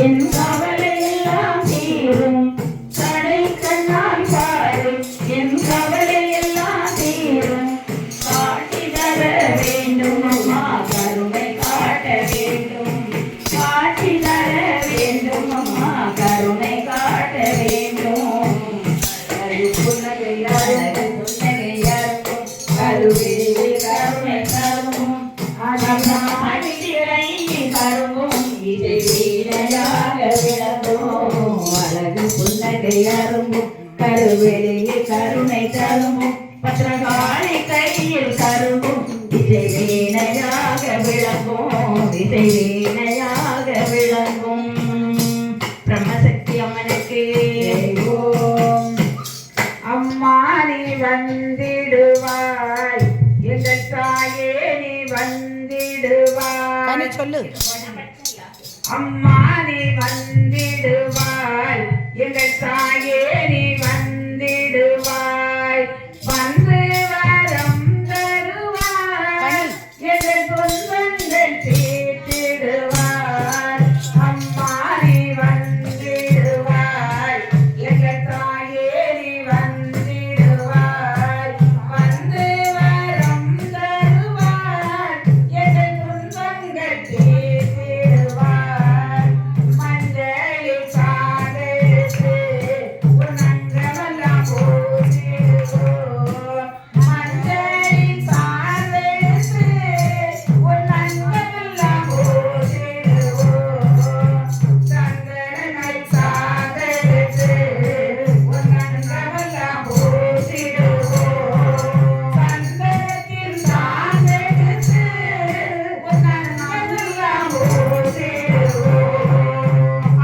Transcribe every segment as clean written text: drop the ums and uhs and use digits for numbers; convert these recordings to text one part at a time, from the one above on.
என் கவலை எல்லாம் தீரும் கடை கண்ணால் பாரு என் கவலை எல்லாம் தீரும் காட்டி தர வேண்டும் அம்மா கருணை காட்ட வேண்டும் காட்டி தர வேண்டும் அம்மா கருணை காட்ட வேண்டும் புன்னகையாருக்கும் கருவிழி கருணை தரும் கருவும் இது வீணையாக விளங்கும் அழகு புன்னகையாரும் கருவெளியில் கருணை தரும் பத்திரகாளி கையில் கருவும் இசை வீணையாக விளங்கும் இசை வீணையாக விளங்கும் பிரம்மசக்தி அம்மனுக்கு அம்மா நீ வந்திடுவாய் எங்கள் தாயே நீ வந்திடுவாய் சொல்லு அம்மா நீ வந்திடுவாய் எங்கள் தாயே நீ வந்திடுவாய் வந்து வரம் தருவாய் எங்கள் துன்பங்கள் தீர்த்திடுவாய் அம்மா நீ வந்திடுவாய் எங்கள் தாயே நீ வந்திடுவாய் வந்து வரம் தருவாய் எங்கள் துன்பங்கள் தீர்த்திடுவாய் மஞ்சளில் சாதெடுத்து உன் அங்கமெல்லாம் பூசிடுவோம் மஞ்சளில் சாதெடுத்து உன் அங்கமெல்லாம் பூசிடுவோம் சந்தனை சாதெடுத்து உன் அங்கமெல்லாம் பூசிடுவோம் சந்தனத்தில் சாதெடுத்து உன் அங்கமெல்லாம் பூசிடுவோம்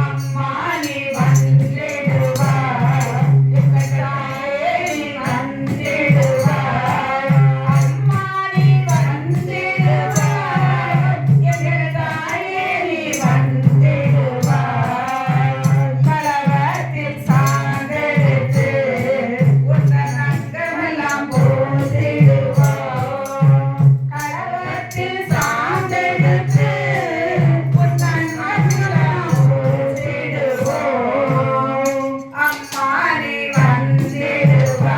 அம்மா நீ வந்திடுவாய் எங்கள் தாயே நீ வந்திடுவாய் அம்மா நீ வந்திடுவாய் எங்கள் தாயே நீ வந்திடுவாய் கலவத்தில் சார்ந்தெடுத்து உந்தன் அங்கமெல்லாம் பூசிடுவோம் கலவத்தில் சார்ந்தெடுத்து உந்தன் அங்கமெல்லாம் பூசிடுவோம் அம்மா நீ வந்திடுவாய்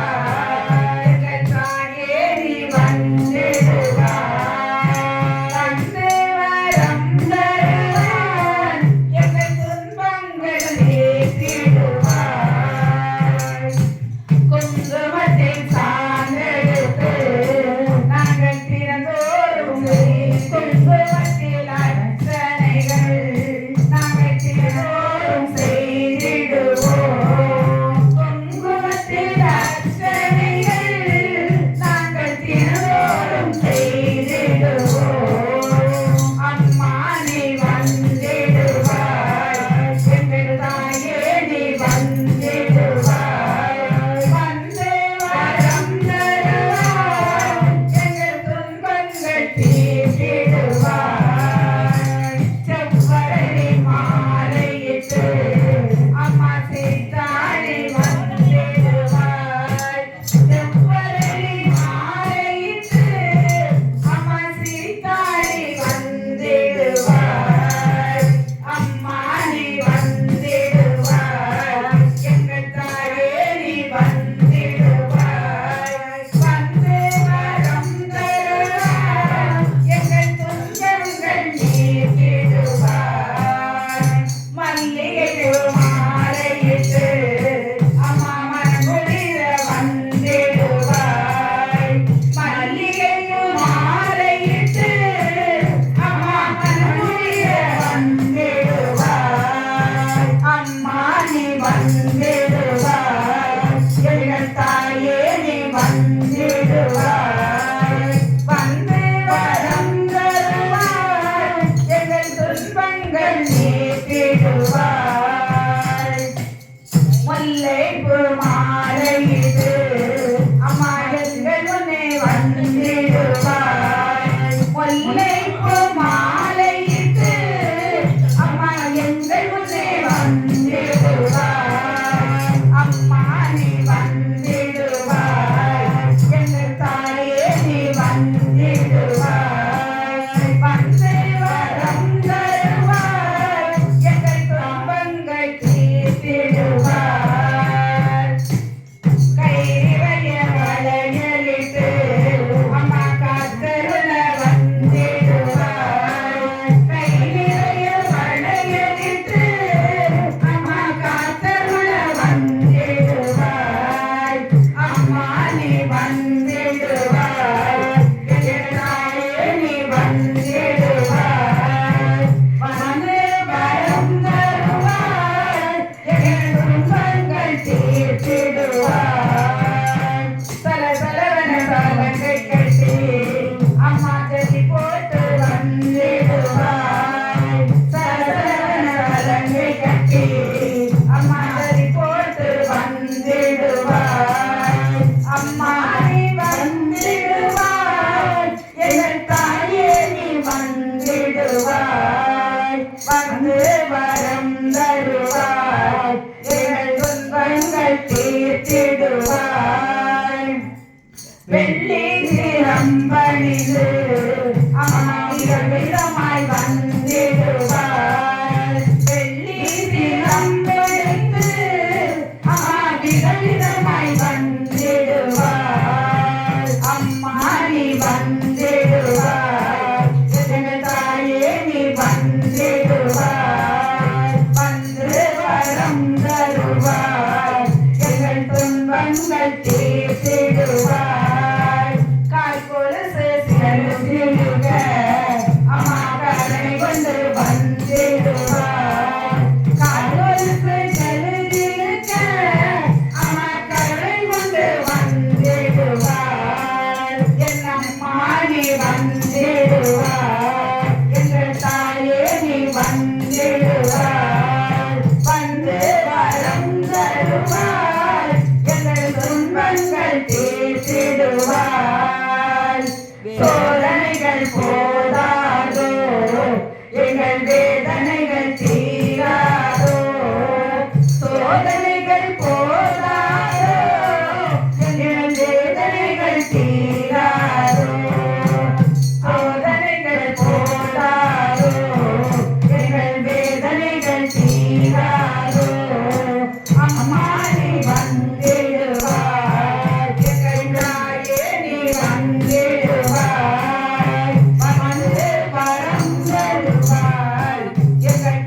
எங்கள் தாயே நீ வந்திடுவாய் வந்து வரம் தருவாய் எங்கள் துன்பங்கள் நீக்கிடுவாய் குங்குமத்தில் சார்ந்தெடுத்து நாங்கள் தினந்தோறும் குங்குமத்தில் அர்ச்சனைகள் நாங்கள் தினந்தோறும் செய்திடுவோம் குங்குமத்தில் அர்ச்சனைகள் நாங்கள் தினந்தோறும் செய்திடுவோம் அம்மா நீ வந்திடுவாய் எங்கள் தாயே நீ வந்திடுவாய் வந்து வரம் தருவாய் எங்கள் துன்பங்கள் தீர்த்திடுவாய் செவ்வரளி மாலையிட்டு அம்மா சீதாளி வந்திடுவாய் செவ்வரளி மாலையிட்டு அம்மா சீதாளி வந்திடுவாய் அம்மா நீ வந்திடுவாய் எங்கள் தாயே நீ வந்திடுவாய் வந்து வரம் தருவாய் எங்கள் துன்பங்கள் நீக்கிடுவாய் மல்லிகைப்பூ மாலையிட்டு அம்மா மனமுடிர வந்திடுவாய் மல்லிகைப்பூ மாலையிட்டு அம்மா மனமுடிர வந்திடுவாய் அம்மா நீ வந்திடுவாய் எங்கள் தாயே நீ வந்திடுவாய் வந்து வரம் தருவாய் எங்கள் துன்பங்கள் நீக்கிடுவாய் முல்லைப்பூ மாலையிட்டு அம்மா எங்கள் முன்னே வந்திடுவாய் முல்லைப்பூ மாலையிட்டு அம்மா எங்கள் முன்னே வந்திடுவாய் அம்மா நீ வந்திடுவாய் எங்கள் தாயே நீ வந்திடுவாய் வந்து வரம் தருவாய் எங்கள் வந்து வரம் தருவாய் எங்கள் துன்பங்கள் தீர்த்திடுவாய் வெள்ளி திறம்பணிந்து விதமாய் வந்திடுவாய் வெள்ளி திறம்பெடுத்து விதமாய் வந்திடுவாய் அம்மா நீ வந்திடுவாய் எங்கள் தாயே நீ வந்திடுவாய் வந்து வரம் தருவாய் எங்கள் துன்பங்கள் தீர்த்திடுவாய் கால் கொலுசு செலுத்திடுக அம்மா கருணை கொண்டு வந்திடுவாய் கால் கொலுசு செலுத்திடுக அம்மா கருணை கொண்டு வந்திடுவாய் என் அம்மா நீ வந்திடுவாய் எங்கள் தாயே நீ வந்திடுவாய் வந்து வரம் தருவாய் எங்கள் துன்பங்கள் தீர்த்திடுவாய் சோதனைகள் போதாதோ எங்கள் வேதனைகள் தீராதோ சோதனைகள் போதாதோ எங்கள் வேதனைகள் தீராதோ சோதனைகள் போதாதோ எங்கள் வேதனைகள் தீராதோ அம்மா நீ வந்திடுவாய் எங்கள் தாயே நீ வந்திடுவாய் வந்து வரம் தருவாய் எங்கள்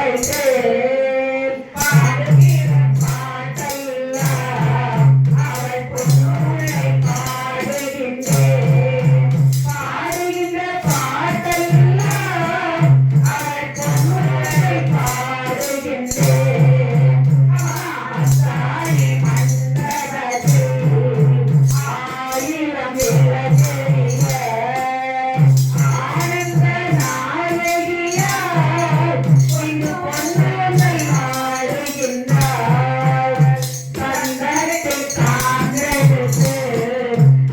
வைத்தேன் பாடுகிற பாட்டெல்லாம் அவள் பொன்னுரை பாடுகின்றேன் பாடுகின்ற பாட்டெல்லாம் அவள் பொன்னுரை பாடுகின்றேன் ஆசாரி மண்டபத்தில் ஆயிரம் விளக்கெரிய ஆனந்த நாயகியார் இங்கு பொன்னுரை ஆடுகின்றார் சந்தனத்தை சான்றெடுத்து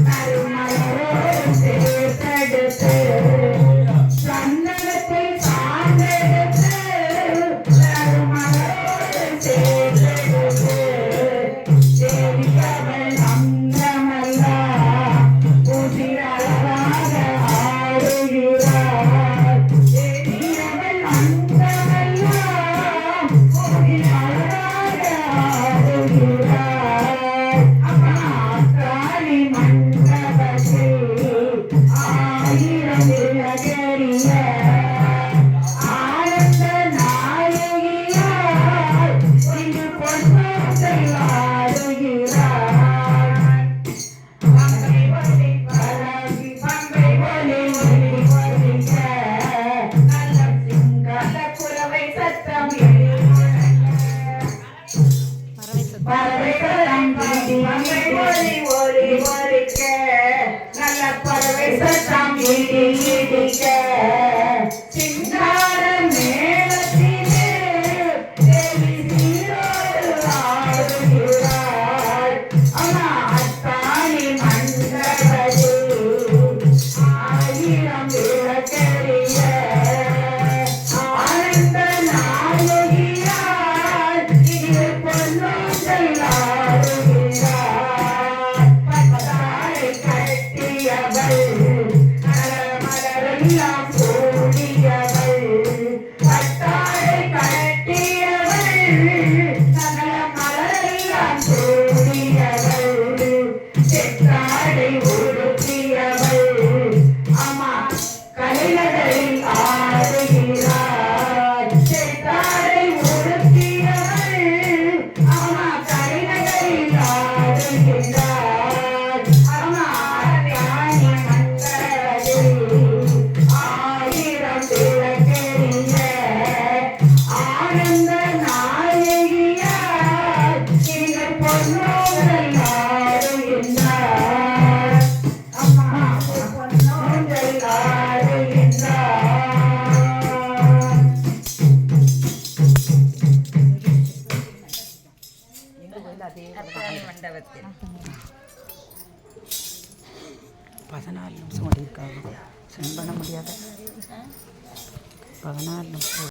நறுமலரோடு சேர்த்தெடுத்து சந்தனத்தை சான்றெடுத்து நறுமலரோடு சேர்த்தெடுத்து தேவியவள் அங்கமெல்லாம் உதிரழகாக ஆடுகிறார் தேவியவள் அங்கமெல்லாம் உதிரழகாக ஆடுகிறார் அம்மா காளி மண்டபத்தில் ஆயிரம் விளக்கெரிய ஆனந்த நாயகியார் இங்கு பொன்னுரை ஆடுகிறார் பம்பை ஒலி பரவி பம்பை ஒலி ஒலி ஒலிக்க நல்ல சிங்கள குரவை சத்தம் பறவைகளும் பம்பை ஒலி ஒலி ஒலிக்க நல்ல பறவை சத்தம் இடி இடிக்க சிங்கார மேளத்திலே தேவி சீரோடு ஆடுகிறாள் அம்மா அத்தாணி மண்டபத்தில் ஆயிரம் விளக்கெரிய ஆனந்த நாயகியார் இங்கு பொன்னுரை ஆடுகிறார் பட்டாடை கட்டியவள் மலரெல்லாம் சூடியவள் பட்டாடை கட்டியவள் சகல மலரெல்லாம் சூடியவள் செத்தாடை உடுத்தியவள் அம்மா கலைநகரில் ஆடுகிறார் செத்தாடை உடுத்தியவள் அம்மா கலைநகரில் ஆடுகிறார் அம்மா ராணி மண்டபத்தில் ஆயிரம் விளக்கெரிய ஆனந்த நாயகியார் இங்கு பொன்னுரை ஆடுகின்றார் அம்மா பொன்னுரை ஆடுகின்றார் மண்டபத்தில் 14 நிமிஷம் ஓடிருக்காங்க சென்ட் பண்ண முடியாத 14 நிமிஷம்